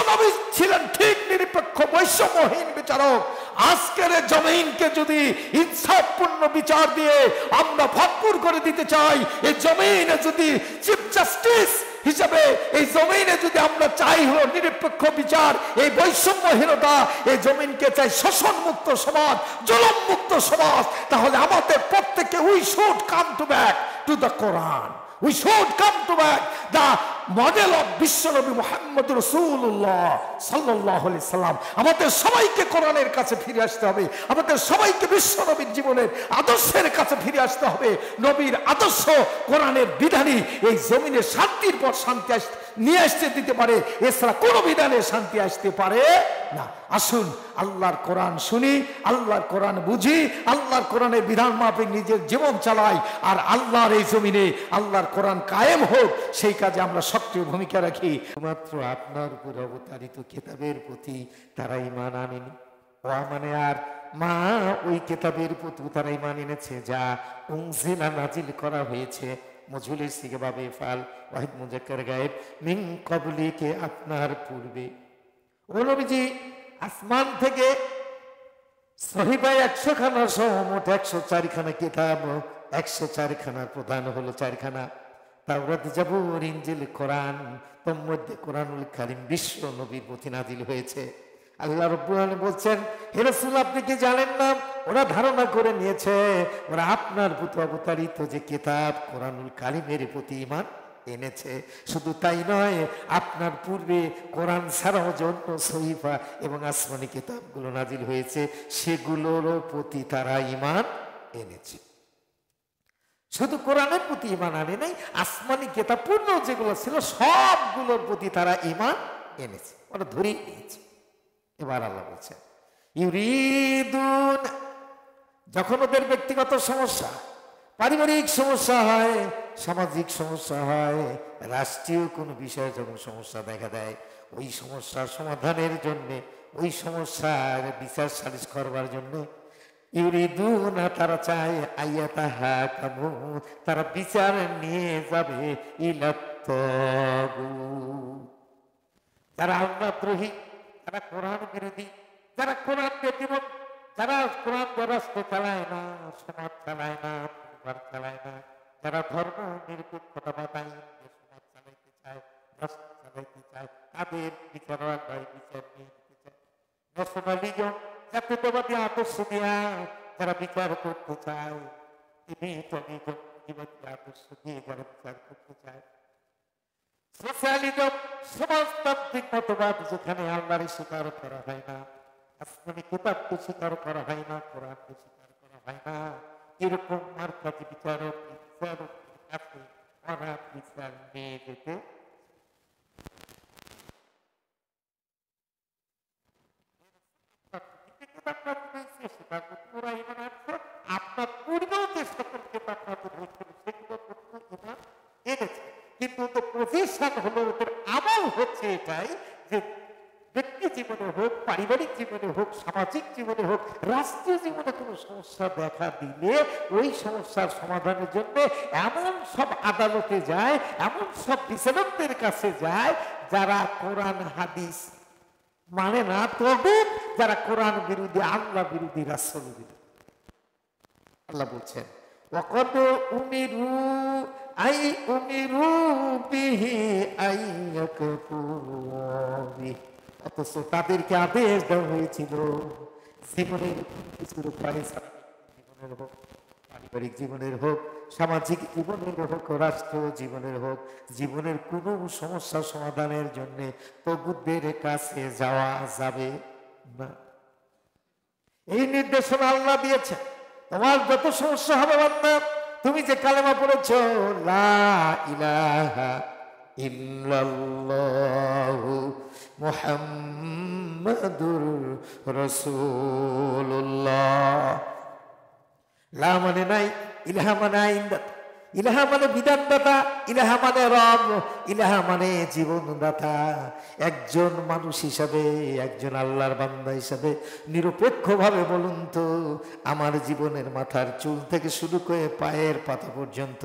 বিশ্বনবী ছিলেন ঠিক নিরপেক্ষ বৈষম্যহীন বিচারক। আজকের জমিনকে যদি ইনসাফপূর্ণ বিচার দিয়ে আমরা ভরপুর করে দিতে চাই, এই জমিনে যদি চিফ জাস্টিস হিসাবে এই জমিনে যদি আমরা চাই হলো নিরপেক্ষ বিচার, এই বৈষম্যহীনতা, এই জমিনকে চাই শোষণ মুক্ত সমাজ, জুলুম মুক্ত সমাজ, তাহলে আমাদের প্রত্যেককে we should come to back to the Quran. We should come to back the model of বিশ্বনবী মুহাম্মদ রাসূলুল্লাহ সাল্লাল্লাহু আলাইহি সাল্লাম। আমাদের সবাইকে কোরআনের কাছে ফিরে আসতে হবে, আমাদের সবাইকে বিশ্বনবীর জীবনের আদর্শের কাছে ফিরে আসতে হবে। নবীর আদর্শ কোরআনের বিধানই এই জমিনে শান্তির পর শান্তি নিয়ে আসতে দিতে পারে, এছাড়া কোনো বিধানে শান্তি আসতে পারে না। আসুন আল্লাহর কোরআন শুনি, আল্লাহর কোরআন বুঝি, আল্লাহর কোরআনের বিধান মাফিক নিজের জীবন চালাই, আর আল্লাহর এই জমিনে আল্লাহর কোরআন কায়েম হোক সেই কাজে আমরা সক্রিয় ভূমিকা রাখি। মাত্র আপনার উপর অবতারিত কিতাবের প্রতি তারা ঈমান আনেনি, মানে আর মা ওই কিতাবের প্রতি তারা ঈমান এনেছে যা উনজিলা নাজিল করা হয়েছে। মজহুলের সিগাবে ফাল ওয়াহিদ মুজাক্কার গায়েব মিন ক্বাবলিকে আপনার পূর্বে। ও নবীজি, আসমান থেকে সহিফা 100 খানা সহ মোট 104 খানা কিতাব, 104 খানার প্রধান হলো 4 খানা তাওরাত, জাবুর, ইনজিল, কোরআন। তোর মধ্যে কোরআনুল কারীম বিশ্ব নবীর প্রতি নাজিল হয়েছে। আল্লাহ রাব্বুল আলামিন বলছেন, হে রাসূল, আপনি কি জানেন না ওরা ধারণা করে নিয়েছে ওরা আপনার প্রতি অবতারিত যে কিতাব কোরআনুল কারীমের প্রতি ঈমান এনেছে। শুধু তাই নয়, আপনার পূর্বে কোরআন ছাড়াও জন্য সহিফা এবং আসমানি কিতাবগুলো নাজিল হয়েছে, সেগুলোর প্রতি তারা ঈমান এনেছে। শুধু কোরআনের প্রতি ঈমান আনে নাই, আসমানি কিতাব পূর্ণ যেগুলো ছিল সবগুলোর প্রতি তারা ঈমান এনেছে, ওরা ধরেই নিয়েছে। এবার আল্লাহ বলছেন, ইউরিদুন, যখন ওদের ব্যক্তিগত সমস্যা, পারিবারিক সমস্যা হয়, সামাজিক সমস্যা হয়, রাষ্ট্রীয় কোনো বিষয়ে যখন সমস্যা দেখা দেয়, ওই সমস্যার সমাধানের জন্য, ওই সমস্যার বিচার সালিশ করবার জন্য ইউরিদুনা, তারা চায় আইয়াতাহাকামু, তারা বিচার নিয়ে যাবে ইলাত তাগুত। যারা আল্লাহদ্রোহী, যারা কোরআন বিরোধী, যারা কোরআন ব্যতিরেক, যারা কোরআন রাষ্ট্র চালায় না, সমাজ চালায় না, পরিবার চালায় না, যারা ধর্ম নিরপেক্ষতা বাতায় সমাজ চালাইতে চায়, রাষ্ট্র চালাইতে চায়, তাদের বিচার বিচার নিয়ে দিতে চায়। ন্যাশনালিজম, জাতীয়তাবাদী আদর্শ দিয়া যারা বিচার করতে চায়, আদর্শ দিয়ে যারা বিচার করতে চায়। সোশ্যালিজম, সমাজতান্ত্রিক মতবাদ, যেখানে আল্লাহর স্বীকার করা হয় না, আসমানি কিতাবকে স্বীকার করা হয় না, কোরআনকে স্বীকার করা হয় না, এরকম মার্কাজি বিচারক কাছে ওরা বিচার নিয়ে যেতে আপনার পূর্বেও চেষ্টা করতে এনেছে, কিন্তু ওদের প্রফেশন হলো, ওদের আমল হচ্ছে এটাই যে ব্যক্তি জীবনে হোক, পারিবারিক জীবনে হোক, সামাজিক জীবনে হোক, রাষ্ট্রীয় জীবনে কোনো সমস্যা দেখা দিলে ওই সমস্যার সমাধানের জন্য এমন সব আদালতে যায়, এমন সব বিচারকদের কাছে যায় যারা কোরআন হাদিস মানে না, তবে যারা কোরআন বিরোধী, আল্লাহ বিরোধী, রাসূল বিরোধী। আল্লাহ বলছেন, ওয়াকাদ উমিরু আই উমিরু বিহি আইয়াকফুরু বিহি, অথচ তাদেরকে আদেশ দেওয়া হয়েছিল জীবনের কিছুর উপরে, জীবনের হোক, পারিবারিক জীবনের হোক, সামাজিক জীবনের হোক, রাষ্ট্র জীবনের হোক, জীবনের কোনো সমস্যা সমাধানের জন্য তগুতদের কাছে যাওয়া যাবে না। এই নির্দেশনা আল্লাহ দিয়েছে। তোমার যত সমস্যা হবে বান্দা, তুমি যে কালেমা পড়েছো লা ইলাহা ইল্লাল্লাহু মুহাম্মাদুর রাসূলুল্লাহ, লা মানে নাই, ইলাহা মানে আইনদাতা, ইলাহা মানে বিধানদাতা, ইলাহা মানে রব, ইলাহা মানে জীবনদাতা। একজন মানুষ হিসাবে, একজন আল্লাহর বান্দা হিসাবে নিরপেক্ষভাবে বলুন তো, আমার জীবনের মাথার চুল থেকে শুরু করে পায়ের পাতা পর্যন্ত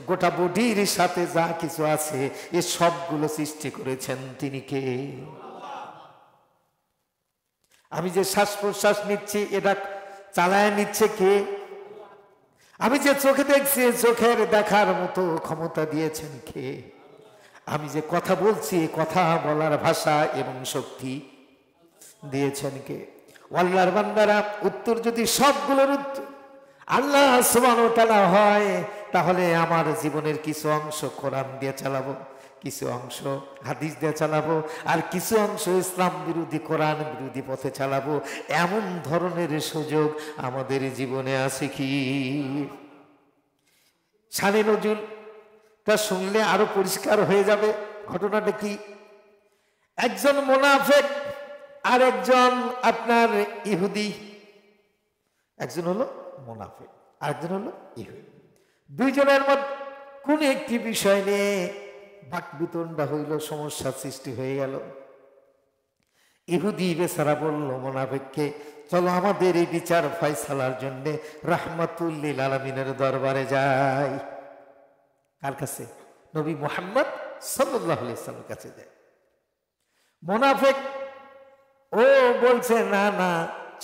গোটা বডির সাথে যা কিছু আছে, এ সবগুলো সৃষ্টি করেছেন তিনি কে? আমি যে শ্বাস প্রশ্বাস নিচ্ছি এটা চালায় নিচ্ছে কে? আমি যে চোখে দেখছি চোখের দেখার মতো ক্ষমতা দিয়েছেন কে? আমি যে কথা বলছি কথা বলার ভাষা এবং শক্তি দিয়েছেন কে? আল্লাহর বান্দারা, উত্তর যদি সবগুলোর উত্তর আল্লাহ সুবহানাহু ওয়া তাআলা হয়, তাহলে আমার জীবনের কিছু অংশ কোরআন দিয়ে চালাবো, কিছু অংশ হাদিস দিয়ে চালাবো, আর কিছু অংশ ইসলাম বিরোধী কোরআন বিরোধী পথে চালাবো। এমন ধরনের সুযোগ আমাদের জীবনে আছে কি? শানে নজরুলটা শুনলে আরো পরিষ্কার হয়ে যাবে। ঘটনাটা কি? একজন মুনাফিক আর একজন আপনার ইহুদি, একজন হলো মুনাফিক আর একজন হলো ইহুদি। দুইজনের মধ্যে কোন একটি বিষয় নিয়ে বাকবিতণ্ডা হইল, সমস্যা সৃষ্টি হয়ে গেল। ইহুদি বেচারা বলল মুনাফিককে, চলো আমাদের এই বিচার ফয়সালার জন্য রাহমাতুল লিল আলামিনের দরবারে যাই। কার কাছে? নবী মুহাম্মদ সাল্লাল্লাহু আলাইহি ওয়াসাল্লামের কাছে যায়। মুনাফিক ও বলছে, না না,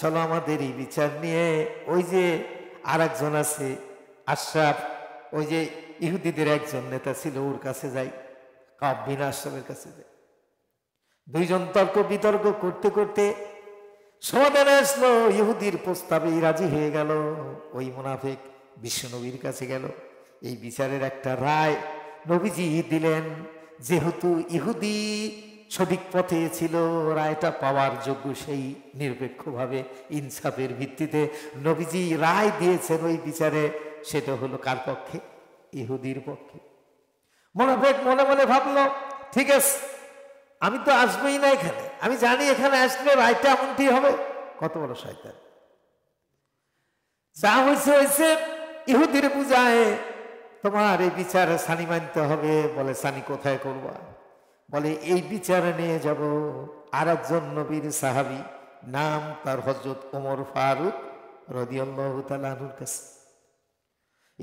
চলো আমাদের এই বিচার নিয়ে ওই যে আর একজন আছে আশরাফ, ওই যে ইহুদিদের একজন নেতা ছিল, ওর কাছে যাই, কাব বিন আশরাফের কাছে যাই। দুইজন তর্ক বিতর্ক করতে করতে সমাধানে আসলো, ইহুদির প্রস্তাবে রাজি হয়ে গেল। ওই মুনাফিক বিশ্ব নবীর কাছে গেল, এই বিচারের একটা রায় নবীজি দিলেন। যেহেতু ইহুদি সঠিক পথে ছিল, রায়টা পাওয়ার যোগ্য, সেই নিরপেক্ষভাবে ইনসাফের ভিত্তিতে নবীজি রায় দিয়েছেন ওই বিচারে, সেটা হলো কার পক্ষে? ইহুদির পক্ষে। মুনাফিক মনে মনে ভাবলো, ঠিক আছে, আমি তো আসবোই না এখানে, আমি জানি এখানে আসলে রায়টা এমনটি হবে। কত বড় শয়তান! যা হয়েছে হয়েছে, ইহুদির বুঝায় তোমার এই বিচার সানি মানতে হবে। বলে সানি কোথায় করবা? বলে এই বিচারে নিয়ে যাব আর একজন নবীর সাহাবী, নাম তার হযরত ওমর ফারুক রাদিয়াল্লাহু তাআলা আনহুর কাছে।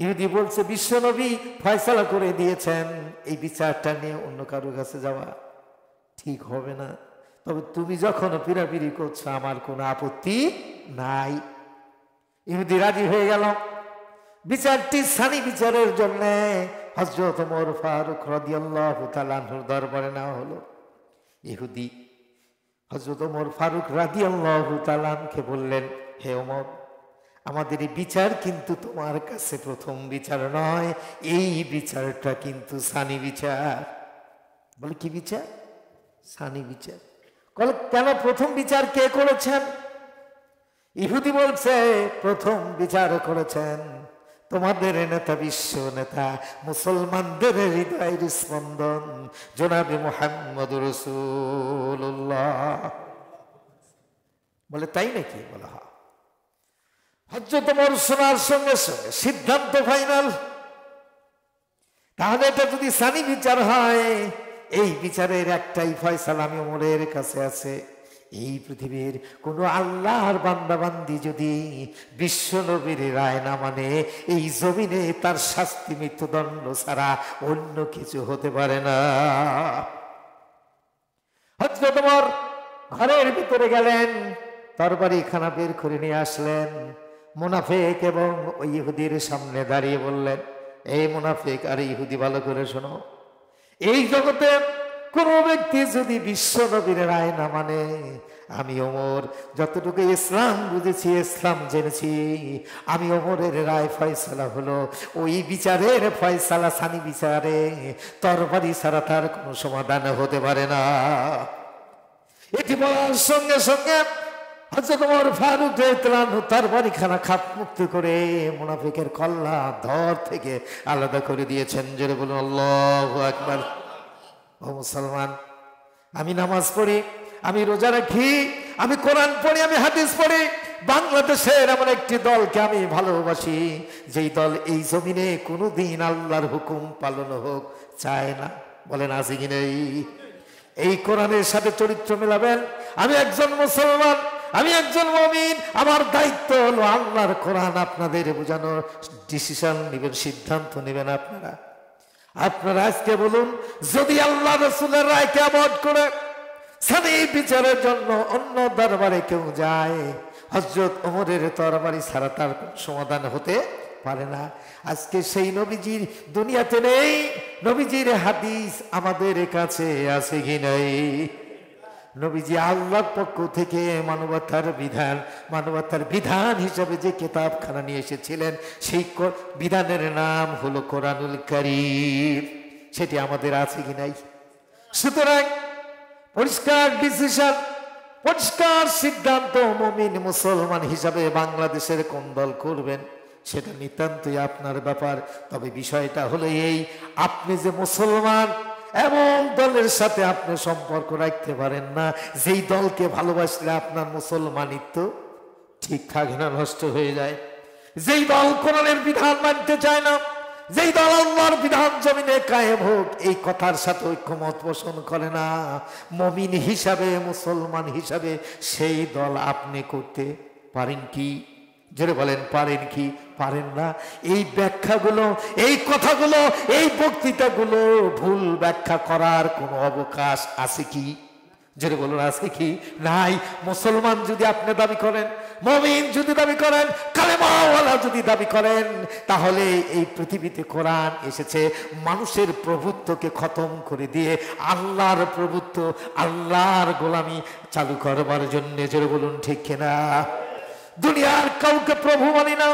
ইহুদি বলছে, বিশ্ব নবী ফয়সালা করে দিয়েছেন, এই বিচারটা নিয়ে অন্য কারোর কাছে যাওয়া ঠিক হবে না। তবে তুমি যখন পিরাপিরি করছো আমার কোনো আপত্তি নাই। ইহুদি রাজি হয়ে গেল। বিচারটি সানি বিচারের জন্য হযরত ওমর ফারুক রাদিয়াল্লাহু তাআলা আনহুর দরবারে নেওয়া হলো। ইহুদি হযরত ওমর ফারুক রাদিয়াল্লাহু তাআলা আনহুকে বললেন, হে ওমর, আমাদের এই বিচার কিন্তু তোমার কাছে প্রথম বিচার নয়, এই বিচারটা কিন্তু সানি বিচার। বলে কি বিচার? সানি বিচার। কেন প্রথম বিচার কে করেছেন? ইহুদি বলছে, প্রথম বিচার করেছেন তোমাদের নেতা, বিশ্ব নেতা, মুসলমানদের হৃদয়ের স্পন্দন জনাবে মুহাম্মদ রাসূলুল্লাহ। বলে তাই নাকি? বলা হয়। হযরত ওমর শোনার সঙ্গে সঙ্গে সিদ্ধান্ত ফাইনাল। তাহলে এটা যদি সানি বিচার হয়, এই বিচারের একটাই ফয়সালা আমি ওমরের কাছে আছে। এই পৃথিবীর কোন আল্লাহর বান্দাবান্দি যদি বিশ্ব নবীর রায় না মানে, এই জমিনে তার শাস্তি মৃত্যুদণ্ড ছাড়া অন্য কিছু হতে পারে না। হযরত ওমর ঘরের ভিতরে গেলেন, তরবারি খানা বের করে নিয়ে আসলেন। মুনাফিক এবং ওই ইহুদির সামনে দাঁড়িয়ে বললেন, এই মুনাফিক আর ইহুদি, ভালো করে শোনো, এই জগতে কোন ব্যক্তি যদি বিশ্ব নবীর রায় না মানে, আমি ওমর যতটুকু ইসলাম বুঝেছি, ইসলাম জেনেছি, আমি ওমরের রায় ফয়সালা হলো ওই বিচারের ফয়সালা সানি বিচারে, তরবারি ছাড়া তার কোনো সমাধান হতে পারে না। এটি বলার সঙ্গে সঙ্গে হযরত ওমর ফারুক রাদিয়াল্লাহু তার বাড়িখানা খাপ মুক্ত করে মুনাফিকের কল্লা ধর থেকে আলাদা করে দিয়েছেন। জোরে বলুন আল্লাহু আকবার। ও মুসলমান, আমি নামাজ পড়ি, আমি রোজা রাখি, আমি কোরআন পড়ি, আমি হাদিস পড়ি। বাংলাদেশের এমন একটি দলকে আমি ভালোবাসি, যেই দল এই জমিনে কোনোদিন আল্লাহর হুকুম পালন হোক চায় না। বলেন আছে কি নেই? এই কোরআনের সাথে চরিত্র মেলাবেন। আমি একজন মুসলমান, আমি একজন মুমিন, আমার দায়িত্ব হলো আল্লাহর কোরআন আপনাদের বোঝানোর। ডিসিশন নেবেন, সিদ্ধান্ত নেবেন আপনারা। আপনারা আজকে বলুন, যদি আল্লাহ রাসূলের রায়কে অ্যাভয়েড করে সানি বিচারের জন্য অন্য দরবারে কেউ যায়, হযরত ওমরের তরবারি ছাড়া তার সমাধান হতে পারে না। আজকে সেই নবীজির দুনিয়াতে নেই, নবীজির হাদিস আমাদের কাছে আছে কি নাই? নবীজি আল্লাহর পক্ষ থেকে মানবতার বিধান হিসাবে যে কিতাবখানা নিয়ে এসেছিলেন, সেই বিধানের নাম হলো কোরআনুল কারীম। সেটি আমাদের আছে কি নাই? সুতরাং পরিষ্কার ডিসিশন, পরিষ্কার সিদ্ধান্ত, মুমিন মুসলমান হিসাবে বাংলাদেশের কোন দল করবেন সেটা নিতান্তই আপনার ব্যাপার। তবে বিষয়টা হলো এই, আপনি যে মুসলমান এমন দলের সাথে আপনি সম্পর্ক রাখতে পারেন না যেই দলকে ভালোবাসলে আপনার মুসলমানিত্ব ঠিক থাকে না, নষ্ট হয়ে যায়। যেই দল কোরআনের বিধান মানতে চায় না, যেই দল আল্লাহর বিধান জমিনে কায়েম হোক এই কথার সাথে ঐক্যমত পোষণ করে না, মুমিন হিসাবে, মুসলমান হিসাবে সেই দল আপনি করতে পারেন কি? জোরে বলেন, পারেন কি? পারেন না। এই ব্যাখ্যাগুলো, এই কথাগুলো, এই বক্তৃতাগুলো ভুল ব্যাখ্যা করার কোনো অবকাশ আছে কি? জোরে বলুন, আছে কি? নাই। মুসলমান যদি আপনি দাবি করেন, মুমিন যদি দাবি করেন, কালেমাওয়ালা যদি দাবি করেন, তাহলে এই পৃথিবীতে কোরআন এসেছে মানুষের প্রভুত্বকে খতম করে দিয়ে আল্লাহর প্রভুত্ব, আল্লাহর গোলামি চালু করবার জন্য। জোরে বলুন, ঠিক কিনা? দুনিয়ার কাউকে প্রভু মানি না,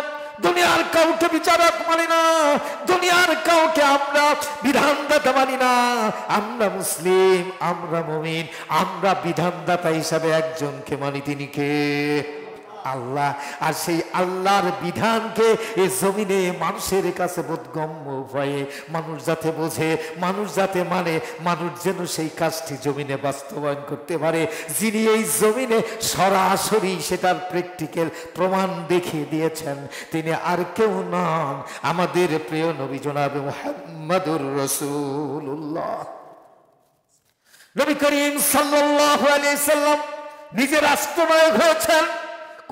দুনিয়ার কাউকে বিচারক মানি না, দুনিয়ার কাউকে আমরা বিধানদাতা মানি না। আমরা মুসলিম, আমরা মুমিন, আমরা বিধানদাতা হিসাবে একজনকে মানি, তিনি কে? আল্লাহ। আর সেই আল্লাহর বিধানকে এই জমিনে মানুষের কাছে বোধগম্য উপায়ে মানুষ যাতে বোঝে, মানুষ যাতে মানে, মানুষ যেন সেই কাজটি জমিনে বাস্তবায়ন করতে পারে, যিনি এই জমিনে সরাসরি সেটার প্র্যাকটিক্যাল প্রমাণ দেখিয়ে দিয়েছেন, তিনি আর কেউ নন, আমাদের প্রিয় নবী জনাবে মুহাম্মদুর রাসূলুল্লাহ। নবী করিম সাল্লাল্লাহু আলাইহি সাল্লাম নিজে রাষ্ট্রনায়ক হয়েছেন,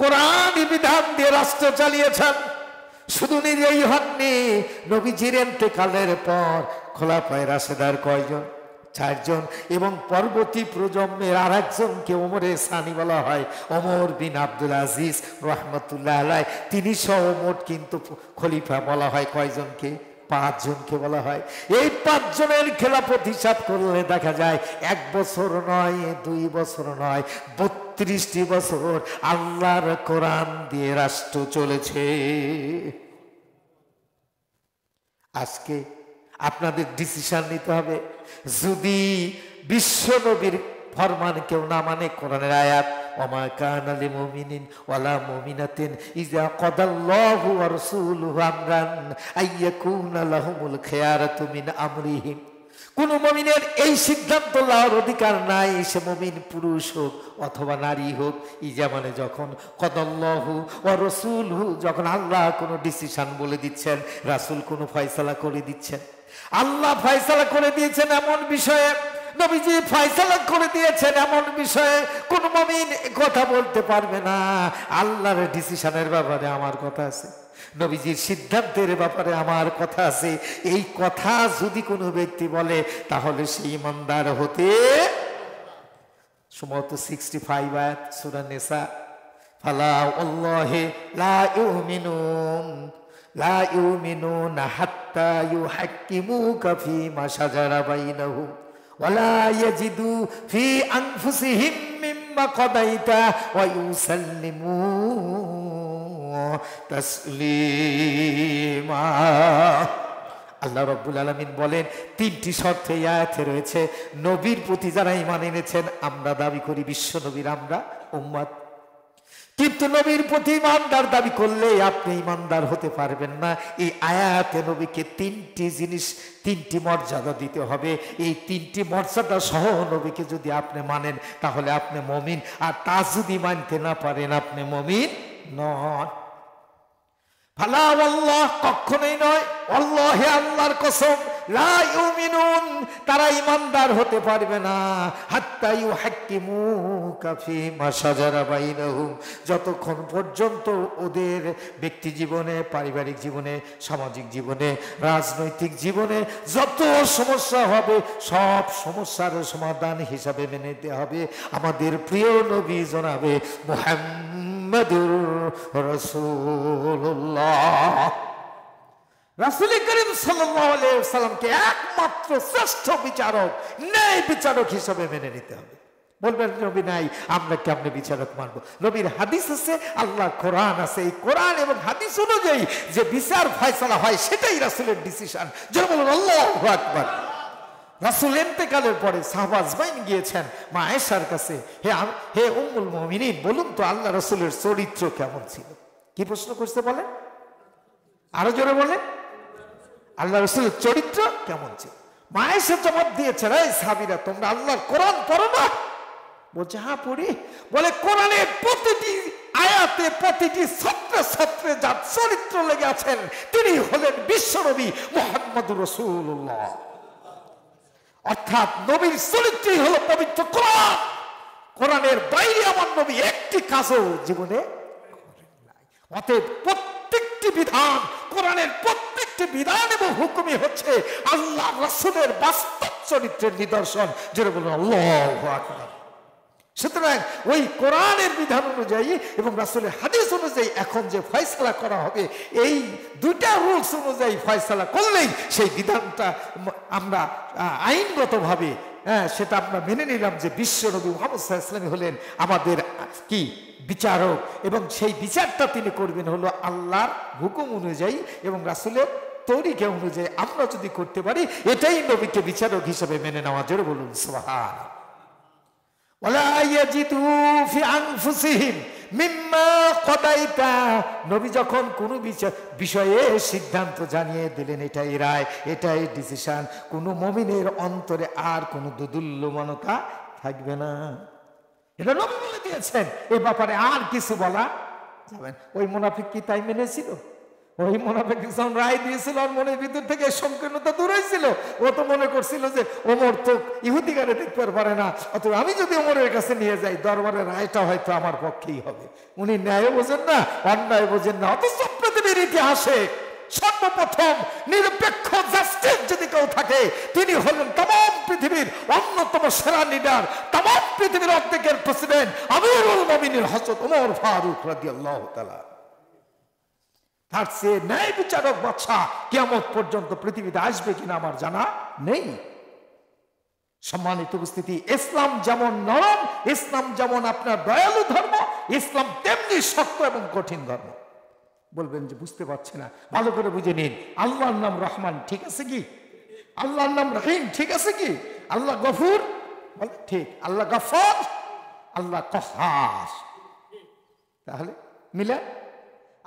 কোরআন বিধান দিয়ে রাষ্ট্র চালিয়েছেন। শুধু নিজেই হননি, নবীজির ইন্তেকালের পর খোলাফায়ে রাশেদার কয়জন? 4 জন। এবং পরবর্তী প্রজন্মের আর একজনকে ওমরে সানি বলা হয়, ওমর বিন আব্দুল আজিজ রাহমাতুল্লাহ আলাইহি। তিনি সহ মোট কিন্তু খলিফা বলা হয় কয়জনকে? 5 জনকে বলা হয়। এই 5 জনের খেলাফত হিসাব করলে দেখা যায় 1 বছর নয়, 2 বছর নয়, 32টি বছর আল্লাহর কোরআন দিয়ে রাষ্ট্র চলেছে। আজকে আপনাদের ডিসিশন নিতে হবে, যদি বিশ্ব নবীর ফরমান কেউ না মানে, কোরআনের আয়াত ওমা কানা লিমুমিনিন ওয়ালা মুমিনাতিন ইযা কাদাল্লাহু ওয়া রাসূলুহু আমরান আইয়াকুনা লাহুমুল খিয়ারাতু মিন আমরিহিম, কোন মুমিনের এই সিদ্ধান্ত লওয়ার অধিকার নাই, সে মুমিন পুরুষ হোক অথবা নারী হোক। ইজা মানে যখন, কাদাল্লাহু ওয়া রাসূলুহু যখন আল্লাহ কোনো ডিসিশন বলে দিচ্ছেন, রাসূল কোনো ফয়সালা করে দিচ্ছেন, আল্লাহ ফয়সালা করে দিয়েছেন এমন বিষয়ে, নবীজি ফয়সালা করে দিয়েছেন এমন বিষয়ে, কোন মুমিন কথা বলতে পারবে না আল্লাহর ডিসিশনের ব্যাপারে আমার কথা আছে, নবীজির সিদ্ধান্তের ব্যাপারে আমার কথা আছে। এই কথা যদি কোনো ব্যক্তি বলে তাহলে সেই ইমানদার হতে সম্ভবত 65 আয়াত সূরা নিসা, ফালা ওয়াল্লাহি লা ইউমিনুনা হাত্তা ইউহাক্কিমুকা ফীমা শাজারা বাইনাহুম ওয়ালা ইয়াজিদু ফি আনফুসিহিম মিম্মা কাদাইতা ওয়া ইউসাল্লিমু তাসলিমা। আল্লাহ রাব্বুল আলামিন বলেন, 3টি শর্ত এই আয়াতে রয়েছে। নবীর প্রতি যারা ঈমান এনেছেন, আমরা দাবি করি বিশ্ব নবীর আমরা উম্মত, কিন্তু নবীর প্রতি ইমানদার দাবি করলে আপনি ইমানদার হতে পারবেন না। এই আয়াতে নবীকে 3টি জিনিস, 3টি মর্যাদা দিতে হবে। এই 3টি মর্যাদা সহ নবীকে যদি আপনি মানেন তাহলে আপনি মুমিন, আর তা যদি মানতে না পারেন আপনি মুমিন নন। ফালা ওয়াল্লাহ কখনোই নয়, আল্লাহে আল্লাহর কসম, লা ইউমিনুন, তারা ইমানদার হতে পারবে না হাত্তা ইউহাক্কিমুকা ফীমা শাজারা বাইনাহুম, যতক্ষণ পর্যন্ত ওদের ব্যক্তি জীবনে, পারিবারিক জীবনে, সামাজিক জীবনে, রাজনৈতিক জীবনে যত সমস্যা হবে সব সমস্যার সমাধান হিসাবে মেনে নিতে হবে আমাদের প্রিয় নবী জনাবে মুহাম্মদুর রাসূলুল্লাহ। রাসূল করিম সাল্লাল্লাহু আলাইহি ওয়াসাল্লামকে একমাত্র শ্রেষ্ঠ বিচারক, ন্যায় বিচারক হিসেবে মেনে নিতে হবে। বলবেন নবী নাই, আমরা কেমনে বিচারক মানবো? নবীর হাদিস আছে, আল্লাহ কোরআন আছে, এই কোরআন এবং হাদিস অনুযায়ী যে বিচার ফয়সালা হয় সেটাই রাসূলের ডিসিশন। যারা বলুন আল্লাহু আকবার। রাসূল ইন্তেকালের পরে সাহাবা আজমাইন গিয়েছেন মা আয়েশার কাছে, হে উম্মুল মুমিনিন, বলুন তো আল্লাহ রাসূলের চরিত্র কেমন ছিল? কি প্রশ্ন করতে বলেন? আরো জোরে বলেন, আল্লাহ রাসূলের চরিত্র কেমন ছিল? মা আয়েশা জবাব দিয়েছেন, এই সাহাবীরা তোমরা আল্লাহর কোরআন পড়ো না? বলছে হ্যাঁ পড়ি। বলে কোরআনের প্রতিটি আয়াতে, প্রতিটি ছাত্রে ছাত্রে যার চরিত্র লেগে আছেন তিনি হলেন বিশ্বনবী মুহাম্মদুর রাসূলুল্লাহ। অর্থাৎ নবীর চরিত্রই হলো পবিত্র কোরআন। কোরআনের বাইরে আমার নবী একটি কাজও জীবনে করেন নাই। অতএব প্রত্যেকটি বিধান, কোরআনের প্রত্যেকটি বিধান এবং হুকুমই হচ্ছে আল্লাহ রাসূলের বাস্তব চরিত্রের নিদর্শন। যেটা বলুন আল্লাহু আকবার। সুতরাং ওই কোরআনের বিধান অনুযায়ী এবং রাসূলের হাদিস অনুযায়ী এখন যে ফয়সালা করা হবে, এই দুইটা রুলস অনুযায়ী ফয়সালা করলেই সেই বিধানটা আমরা আইনগতভাবে সেটা আমরা মেনে নিলাম যে বিশ্বনবী মুহাম্মদ সাল্লাল্লাহু আলাইহি ওয়াসাল্লাম হলেন আমাদের কি বিচারক, এবং সেই বিচারটা তিনি করবেন হলো আল্লাহর হুকুম অনুযায়ী এবং রাসূলের তরিকা অনুযায়ী। আমরা যদি করতে পারি এটাই নবীকে বিচারক হিসেবে মেনে নেওয়া। জোরে বলুন সুবহানাল্লাহ। ওয়ালা ইয়াজিদু ফি আনফুসিহিম মিম্মা কদাইতা, নবী যখন কোনো বিষয়ে সিদ্ধান্ত জানিয়ে দিলেন এটাই রায়, এটাই ডিসিশন, কোনো মুমিনের অন্তরে আর কোনো দুদুল্যমানতা থাকবে না। এটা নবী বলে দিয়েছেন, এই ব্যাপারে আর কিছু বলা যাবে না। ওই মুনাফিক কি তাই মেনেছিল? ওই মুনাফিক যখন রায় দিয়েছিল আর মনের ভিতর থেকে সংকীর্ণতা দূর হয়েছিল, ও তো মনে করছিল যে ওমর তো ইহুদিগারে দেখতে পারে না, অথবা আমি যদি ওমরের কাছে নিয়ে যাই দরবারের রায়টা হয়তো আমার পক্ষেই হবে। উনি ন্যায় বোঝেন না, অন্যায় বোঝেন না। অথচ পৃথিবীর ইতিহাসে সর্বপ্রথম নিরপেক্ষ জাস্টিস যদি কেউ থাকে তিনি হলেন তাম পৃথিবীর অন্যতম সেরা লিডার, তাম পৃথিবীর অর্ধেকের প্রেসিডেন্ট আমিরুল মুমিনিন হযরত ওমর ফারুক রাদিয়াল্লাহু তাআলা। তার চেয়ে ন্যায় বিচারক বাদশা কিয়ামত পর্যন্ত পৃথিবীতে আসবে কিনা আমার জানা নেই। সম্মানিত উপস্থিতি, ইসলাম যেমন নরম, ইসলাম যেমন আপনার দয়ালু ধর্ম, ইসলাম তেমনি শক্ত এবং কঠিন ধর্ম। বলবেন যে বুঝতে পারছে না, ভালো করে বুঝে নিন। আল্লাহর নাম রহমান, ঠিক আছে কি? আল্লাহর নাম রহিম, ঠিক আছে কি? আল্লাহ গফুর, বলে ঠিক। আল্লাহ গফর, আল্লাহ কহার, তাহলে মিলে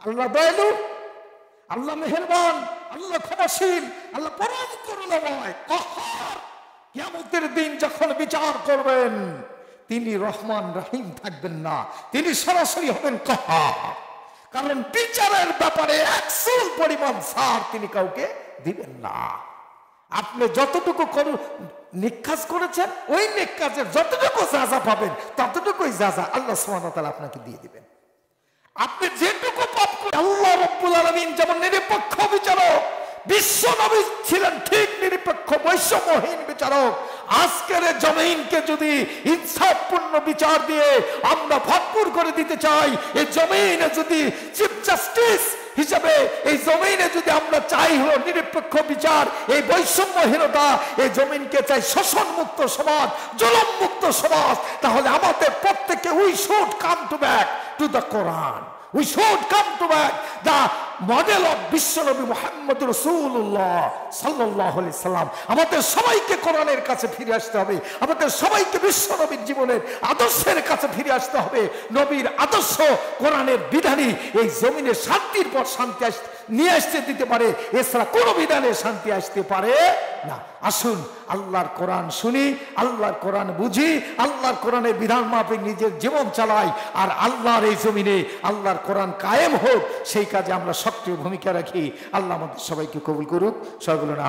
আল্লাহ দয়ালু, আল্লাহ মেহেরবান, আল্লাহ ক্ষমাশীল, আল্লাহ পরম করুণাময়, কহার। কিয়ামতের দিন যখন বিচার করবেন তিনি রহমান রহিম থাকবেন না, তিনি সরাসরি হবেন কহার। কারণ বিচারের ব্যাপারে একচুল পরিমাণ ছাড় তিনি কাউকে দিবেন না। আপনি যতটুকু নিকাজ করেছেন ওই নিকাজের যতটুকু সাজা পাবেন ততটুকুই সাজা আল্লাহ সুবহানাহু ওয়া তাআলা আপনাকে দিয়ে দিবেন। আপনি যেটুকু পাপ করেন, আল্লাহ রাব্বুল আলামিন যেমন নিরপেক্ষ বিচারক, বিশ্ব নবী ছিলেন ঠিক নিরপেক্ষ বৈষম্যহীন বিচারক। আজকের জমিনকে যদি ইনসাফপূর্ণ বিচার দিয়ে আমরা ভরপুর করে দিতে চাই, এই জমিনে যদি চিফ জাস্টিস হিসাবে এই জমিনে যদি আমরা চাই হলো নিরপেক্ষ বিচার, এই বৈষম্যহীনতা, এই জমিনকে চাই শোষণ মুক্ত সমাজ, জুলুম মুক্ত সমাজ, তাহলে আমাদের প্রত্যেককে we should come to back to the Quran. We should come to back the model of বিশ্বনবী মুহাম্মদ রাসূলুল্লাহ সাল্লাল্লাহু আলাইহি সাল্লাম। আমাদের সবাইকে কোরআনের কাছে ফিরে আসতে হবে, আমাদের সবাইকে বিশ্বনবীর জীবনের আদর্শের কাছে ফিরে আসতে হবে। নবীর আদর্শ, কোরআনের বিধানই এই জমিনে শান্তির পর শান্তি নিয়ে আসতে দিতে পারে, এছাড়া কোনো বিধানে শান্তি আসতে পারে না। আসুন আল্লাহর কোরআন শুনি, আল্লাহর কোরআন বুঝি, আল্লাহর কোরআনের বিধান মাফিক নিজের জীবন চালাই, আর আল্লাহর এই জমিনে আল্লাহর কোরআন কায়েম হোক সেই কাজে আমরা সক্রিয় ভূমিকা রাখি। আল্লাহ আমাদের সবাইকে কবুল করুক। সবাই বলুন।